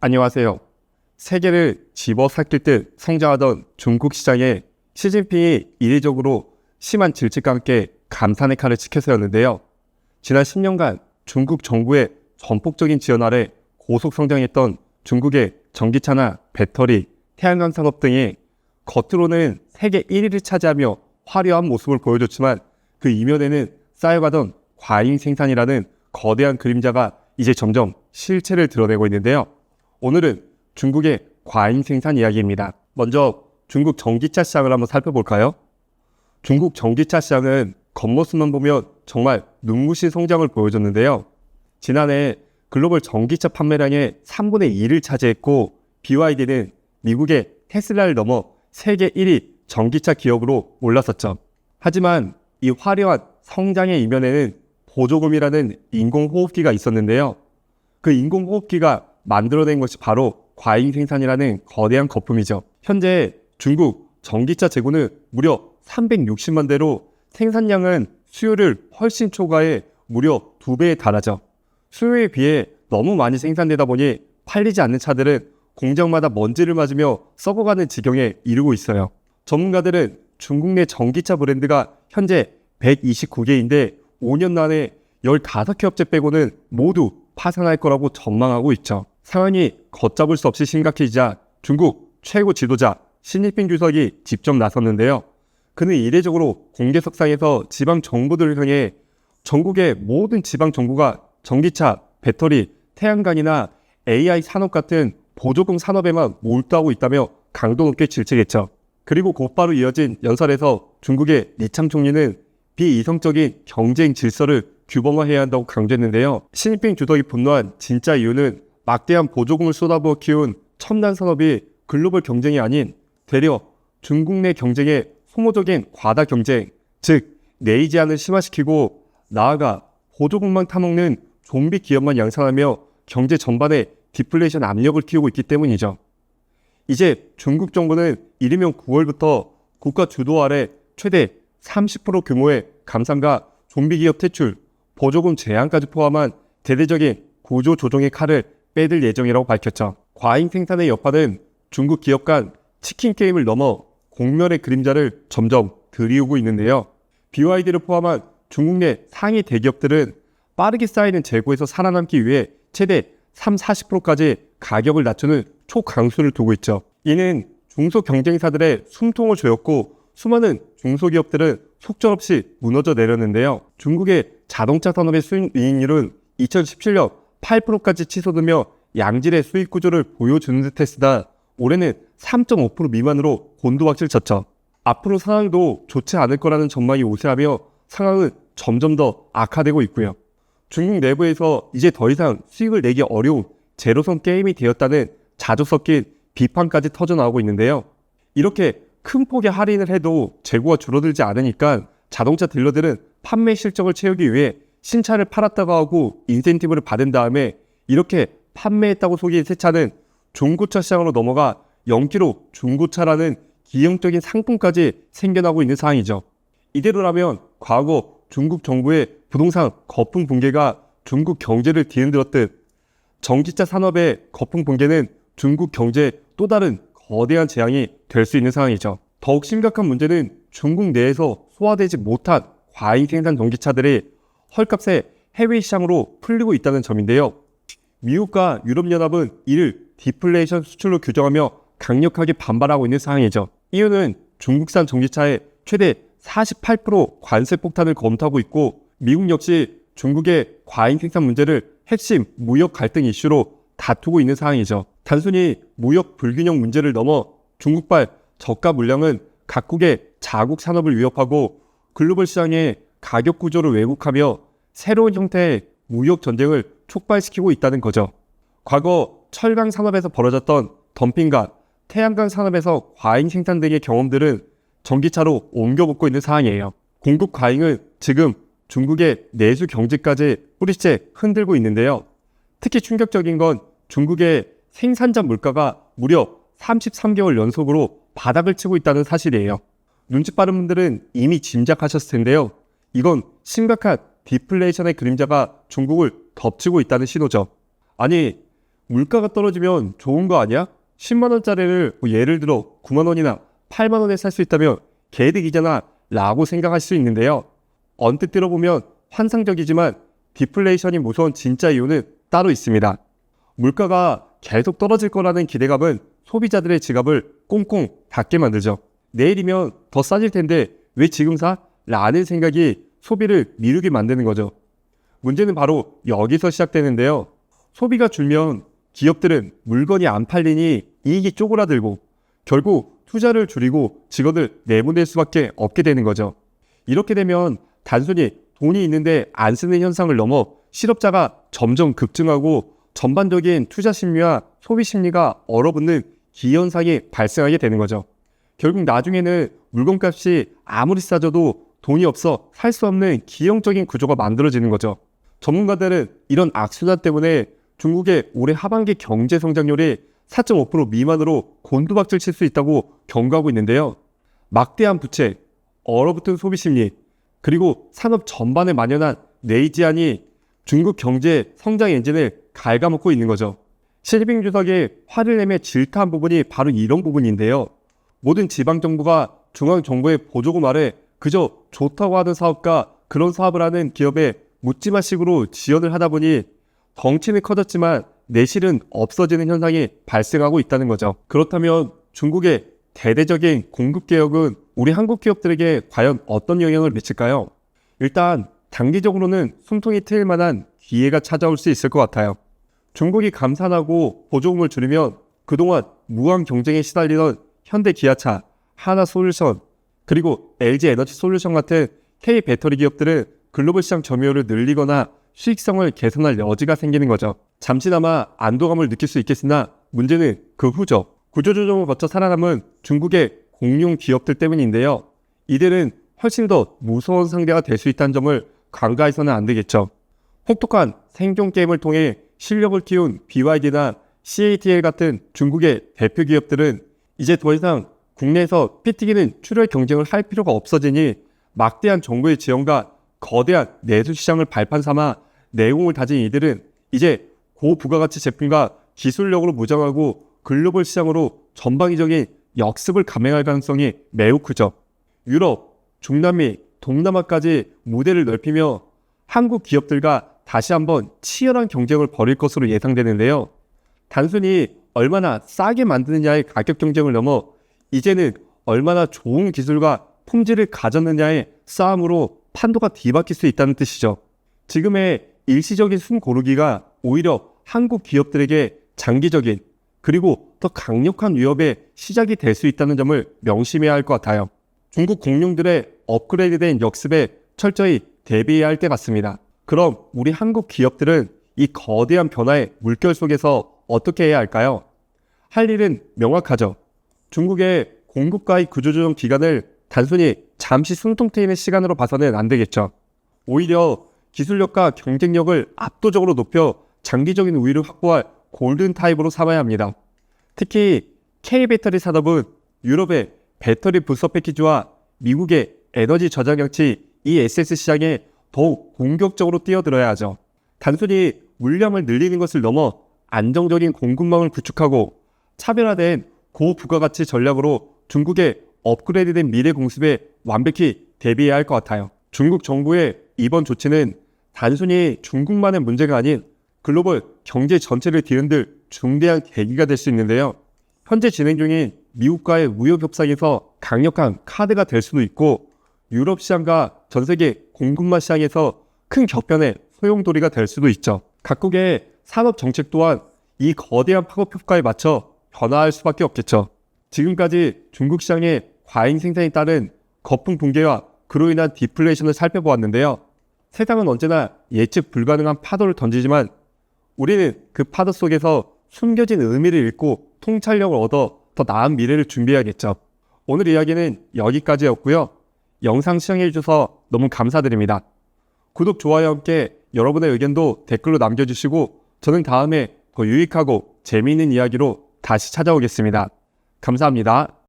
안녕하세요. 세계를 집어삼킬 듯 성장하던 중국 시장에 시진핑이 이례적으로 심한 질책과 함께 감산의 칼을 치켜세웠는데요. 지난 10년간 중국 정부의 전폭적인 지원 아래 고속 성장했던 중국의 전기차나 배터리, 태양광 산업 등이 겉으로는 세계 1위를 차지하며 화려한 모습을 보여줬지만 그 이면에는 쌓여가던 과잉 생산이라는 거대한 그림자가 이제 점점 실체를 드러내고 있는데요. 오늘은 중국의 과잉 생산 이야기입니다. 먼저 중국 전기차 시장을 한번 살펴볼까요? 중국 전기차 시장은 겉모습만 보면 정말 눈부신 성장을 보여줬는데요. 지난해 글로벌 전기차 판매량의 3분의 2를 차지했고 BYD는 미국의 테슬라를 넘어 세계 1위 전기차 기업으로 올랐었죠. 하지만 이 화려한 성장의 이면에는 보조금이라는 인공호흡기가 있었는데요. 그 인공호흡기가 만들어낸 것이 바로 과잉 생산이라는 거대한 거품이죠. 현재 중국 전기차 재고는 무려 360만 대로 생산량은 수요를 훨씬 초과해 무려 2배에 달하죠. 수요에 비해 너무 많이 생산되다 보니 팔리지 않는 차들은 공장마다 먼지를 맞으며 썩어가는 지경에 이르고 있어요. 전문가들은 중국 내 전기차 브랜드가 현재 129개인데 5년 안에 15개 업체 빼고는 모두 파산할 거라고 전망하고 있죠. 상황이 걷잡을 수 없이 심각해지자 중국 최고 지도자 시진핑 주석이 직접 나섰는데요. 그는 이례적으로 공개석상에서 지방 정부들을 향해 전국의 모든 지방 정부가 전기차, 배터리, 태양광이나 AI 산업 같은 보조금 산업에만 몰두하고 있다며 강도 높게 질책했죠. 그리고 곧바로 이어진 연설에서 중국의 리창 총리는 비이성적인 경쟁 질서를 규범화해야 한다고 강조했는데요. 시진핑 주석이 분노한 진짜 이유는 막대한 보조금을 쏟아부어 키운 첨단 산업이 글로벌 경쟁이 아닌 되려 중국 내 경쟁의 소모적인 과다 경쟁, 즉 내의 제한을 심화시키고 나아가 보조금만 타먹는 좀비 기업만 양산하며 경제 전반에 디플레이션 압력을 키우고 있기 때문이죠. 이제 중국 정부는 이르면 9월부터 국가 주도 아래 최대 30% 규모의 감산과 좀비 기업 퇴출, 보조금 제한까지 포함한 대대적인 구조 조정의 칼을 빼들 예정이라고 밝혔죠. 과잉 생산의 여파는 중국 기업 간 치킨 게임을 넘어 공멸의 그림자를 점점 들이우고 있는데요. BYD를 포함한 중국 내 상위 대기업들은 빠르게 쌓이는 재고에서 살아남기 위해 최대 30-40%까지 가격을 낮추는 초강수를 두고 있죠. 이는 중소경쟁사들의 숨통을 조였고 수많은 중소기업들은 속절없이 무너져 내렸는데요. 중국의 자동차 산업의 수익률은 2017년 8%까지 치솟으며 양질의 수익 구조를 보여주는 듯 했으나 올해는 3.5% 미만으로 곤두박질 쳤죠. 앞으로 상황도 좋지 않을 거라는 전망이 우세하며 상황은 점점 더 악화되고 있고요. 중국 내부에서 이제 더 이상 수익을 내기 어려운 제로섬 게임이 되었다는 자주 섞인 비판까지 터져나오고 있는데요. 이렇게 큰 폭의 할인을 해도 재고가 줄어들지 않으니까 자동차 딜러들은 판매 실적을 채우기 위해 신차를 팔았다고 하고 인센티브를 받은 다음에 이렇게 판매했다고 속인 새 차는 중고차 시장으로 넘어가 0km 중고차라는 기형적인 상품까지 생겨나고 있는 상황이죠. 이대로라면 과거 중국 정부의 부동산 거품 붕괴가 중국 경제를 뒤흔들었듯 전기차 산업의 거품 붕괴는 중국 경제에 또 다른 거대한 재앙이 될 수 있는 상황이죠. 더욱 심각한 문제는 중국 내에서 소화되지 못한 과잉 생산 전기차들이 헐값에 해외 시장으로 풀리고 있다는 점인데요. 미국과 유럽연합은 이를 디플레이션 수출로 규정하며 강력하게 반발하고 있는 상황이죠. 이유는 중국산 전기차에 최대 48% 관세 폭탄을 검토하고 있고 미국 역시 중국의 과잉 생산 문제를 핵심 무역 갈등 이슈로 다투고 있는 상황이죠. 단순히 무역 불균형 문제를 넘어 중국발 저가 물량은 각국의 자국 산업을 위협하고 글로벌 시장의 가격 구조를 왜곡하며 새로운 형태의 무역 전쟁을 촉발시키고 있다는 거죠. 과거 철강 산업에서 벌어졌던 덤핑과 태양광 산업에서 과잉 생산 등의 경험들은 전기차로 옮겨붙고 있는 상황이에요. 공급 과잉은 지금 중국의 내수 경제까지 뿌리째 흔들고 있는데요. 특히 충격적인 건 중국의 생산자 물가가 무려 33개월 연속으로 바닥을 치고 있다는 사실이에요. 눈치 빠른 분들은 이미 짐작하셨을 텐데요. 이건 심각한 디플레이션의 그림자가 중국을 덮치고 있다는 신호죠. 아니, 물가가 떨어지면 좋은 거 아니야? 10만 원짜리를 예를 들어 9만 원이나 8만 원에 살 수 있다면 개득이잖아 라고 생각할 수 있는데요. 언뜻 들어보면 환상적이지만 디플레이션이 무서운 진짜 이유는 따로 있습니다. 물가가 계속 떨어질 거라는 기대감은 소비자들의 지갑을 꽁꽁 닫게 만들죠. 내일이면 더 싸질 텐데 왜 지금 사? 라는 생각이 소비를 미루게 만드는 거죠. 문제는 바로 여기서 시작되는데요. 소비가 줄면 기업들은 물건이 안 팔리니 이익이 쪼그라들고 결국 투자를 줄이고 직원을 내보낼 수밖에 없게 되는 거죠. 이렇게 되면 단순히 돈이 있는데 안 쓰는 현상을 넘어 실업자가 점점 급증하고 전반적인 투자 심리와 소비 심리가 얼어붙는 기현상이 발생하게 되는 거죠. 결국 나중에는 물건값이 아무리 싸져도 돈이 없어 살 수 없는 기형적인 구조가 만들어지는 거죠. 전문가들은 이런 악순환 때문에 중국의 올해 하반기 경제 성장률이 4.5% 미만으로 곤두박질 칠 수 있다고 경고하고 있는데요. 막대한 부채, 얼어붙은 소비 심리, 그리고 산업 전반에 만연한 내지안이 중국 경제 성장 엔진을 갉아먹고 있는 거죠. 시진핑 주석이 화를 내며 질타한 부분이 바로 이런 부분인데요. 모든 지방정부가 중앙정부의 보조금 아래 그저 좋다고 하는 사업과 그런 사업을 하는 기업에 묻지마식으로 지원을 하다 보니 덩치는 커졌지만 내실은 없어지는 현상이 발생하고 있다는 거죠. 그렇다면 중국의 대대적인 공급개혁은 우리 한국 기업들에게 과연 어떤 영향을 미칠까요? 일단 단기적으로는 숨통이 트일 만한 기회가 찾아올 수 있을 것 같아요. 중국이 감산하고 보조금을 줄이면 그동안 무한 경쟁에 시달리던 현대기아차, 하나솔루션, 그리고 LG에너지솔루션 같은 K배터리 기업들은 글로벌 시장 점유율을 늘리거나 수익성을 개선할 여지가 생기는 거죠. 잠시나마 안도감을 느낄 수 있겠으나 문제는 그 후죠. 구조조정을 거쳐 살아남은 중국의 공룡 기업들 때문인데요. 이들은 훨씬 더 무서운 상대가 될 수 있다는 점을 간과해서는 안 되겠죠. 혹독한 생존 게임을 통해 실력을 키운 BYD나 CATL 같은 중국의 대표 기업들은 이제 더 이상 국내에서 피 튀기는 출혈 경쟁을 할 필요가 없어지니 막대한 정부의 지원과 거대한 내수 시장을 발판 삼아 내공을 다진 이들은 이제 고부가가치 제품과 기술력으로 무장하고 글로벌 시장으로 전방위적인 역습을 감행할 가능성이 매우 크죠. 유럽, 중남미, 동남아까지 무대를 넓히며 한국 기업들과 다시 한번 치열한 경쟁을 벌일 것으로 예상되는데요. 단순히 얼마나 싸게 만드느냐의 가격 경쟁을 넘어 이제는 얼마나 좋은 기술과 품질을 가졌느냐의 싸움으로 판도가 뒤바뀔 수 있다는 뜻이죠. 지금의 일시적인 숨 고르기가 오히려 한국 기업들에게 장기적인 그리고 더 강력한 위협의 시작이 될 수 있다는 점을 명심해야 할 것 같아요. 중국 공룡들의 업그레이드된 역습에 철저히 대비해야 할 때 같습니다. 그럼 우리 한국 기업들은 이 거대한 변화의 물결 속에서 어떻게 해야 할까요? 할 일은 명확하죠. 중국의 공급과의 구조조정 기간을 단순히 잠시 숨통 트이는 시간으로 봐서는 안 되겠죠. 오히려 기술력과 경쟁력을 압도적으로 높여 장기적인 우위를 확보할 골든타임으로 삼아야 합니다. 특히 K배터리 산업은 유럽의 배터리 부서 패키지와 미국의 에너지 저장장치 ESS 시장에 더욱 공격적으로 뛰어들어야 하죠. 단순히 물량을 늘리는 것을 넘어 안정적인 공급망을 구축하고 차별화된 고부가가치 전략으로 중국의 업그레이드된 미래 공습에 완벽히 대비해야 할 것 같아요. 중국 정부의 이번 조치는 단순히 중국만의 문제가 아닌 글로벌 경제 전체를 뒤흔들 중대한 계기가 될 수 있는데요. 현재 진행 중인 미국과의 무역 협상에서 강력한 카드가 될 수도 있고 유럽 시장과 전 세계 공급망 시장에서 큰 격변의 소용돌이가 될 수도 있죠. 각국의 산업 정책 또한 이 거대한 파급 효과에 맞춰 변화할 수밖에 없겠죠. 지금까지 중국 시장의 과잉 생산에 따른 거품 붕괴와 그로 인한 디플레이션을 살펴보았는데요. 세상은 언제나 예측 불가능한 파도를 던지지만 우리는 그 파도 속에서 숨겨진 의미를 읽고 통찰력을 얻어 더 나은 미래를 준비해야겠죠. 오늘 이야기는 여기까지였고요. 영상 시청해주셔서 너무 감사드립니다. 구독, 좋아요와 함께 여러분의 의견도 댓글로 남겨주시고 저는 다음에 더 유익하고 재미있는 이야기로 다시 찾아오겠습니다. 감사합니다.